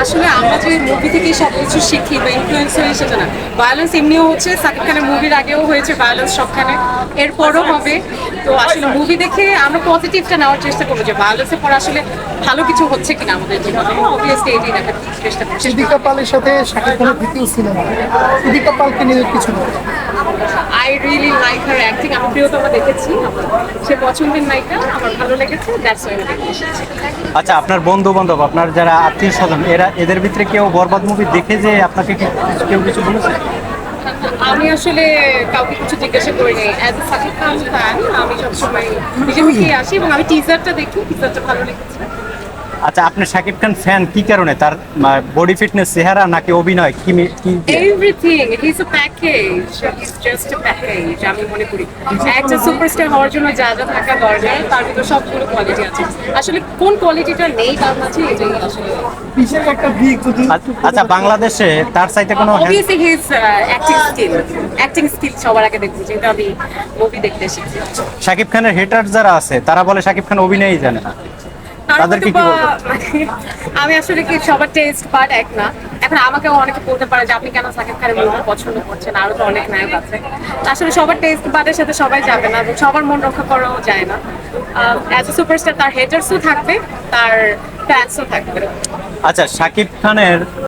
আসলে আমরা যে মুভি থেকে সবকিছু শিখি বা ইনফ্লুয়েন্স হই সেটা না। ভায়োলেন্স এমনিও হচ্ছে, সাকিব খানের মুভির আগেও হয়েছে ভায়োলেন্স সবখানে, এরপরও হবে। তো আসলে মুভি দেখে আমরা পজিটিভটা নেওয়ার চেষ্টা করবো যে ভায়োলেন্সের পর আসলে ভালো কিছু হচ্ছে কিনা আমাদের জীবনে। অবভিয়াসলি এটাই দেখার চেষ্টা করছি। সিদ্দিকা পালের সাথে শাকিব খানের দ্বিতীয় সিনেমা, সিদ্দিকা পালকে নিয়ে কিছু না। I really like her acting. আমি প্রিয়তমা দেখেছি, আমার সে পছন্দের নায়িকা, আমার ভালো লেগেছে, দ্যাটস ওয়াই আমি দেখতে এসেছি। আচ্ছা, আপনার বন্ধু বান্ধব, আপনার যারা আত্মীয় স্বজন, এদের ভিতরে কেউ বরবাদ মুভি দেখে যে আপনাকে কেউ কিছু বলেছে? আমি আসলে কাউকে কিছু জিজ্ঞাসা করিনি। As a Shakib Khan fan আমি সবসময় নিজে থেকেই আসি এবং আমি টিজারটা দেখি, টিজারটা ভালো লেগেছে। আচ্ছা, আপনি শাকিব খান ফ্যান কি কারণে? তার বডি ফিটনেস, চেহারা, নাকি অভিনয়, কি কি দিয়ে? Everything, he is a package, he is just a package. আমি মনে করি একটা সুপারস্টার হওয়ার জন্য যা যা থাকা দরকার তার ভিতরে সবগুলো কোয়ালিটি আছে। আসলে কোন কোয়ালিটিটা নেই তার মাঝে, এটাই আসলে। বিশেষ একটা দিক যদি আচ্ছা, বাংলাদেশে তার চাইতে কোনো অবভিয়াসলি হিজ অ্যাক্টিং স্কিল সবার আগে দেখবো, যেহেতু আমি মুভি দেখতে এসেছি। শাকিব খানের হেটার যারা আছে তারা বলে শাকিব খান অভিনয়ই জানে না। তাদেরকে কি বলবো? আমি আসলে কি সবার টেস্ট বাট এক না। এখন আমাকেও অনেকে বলতে পারে যে আপনি কেন সাকিব খানের মুভি পছন্দ করছেন, আরো তো অনেক নায়ক আছে। আসলে সবার টেস্ট বাটের সাথে সবাই যাবে না এবং সবার মন রক্ষা করাও যায় না। অ্যাজ এ সুপারস্টার তার হেটার্সও থাকবে, তার ফ্যান্সও থাকবে। আচ্ছা, শাকিব খানের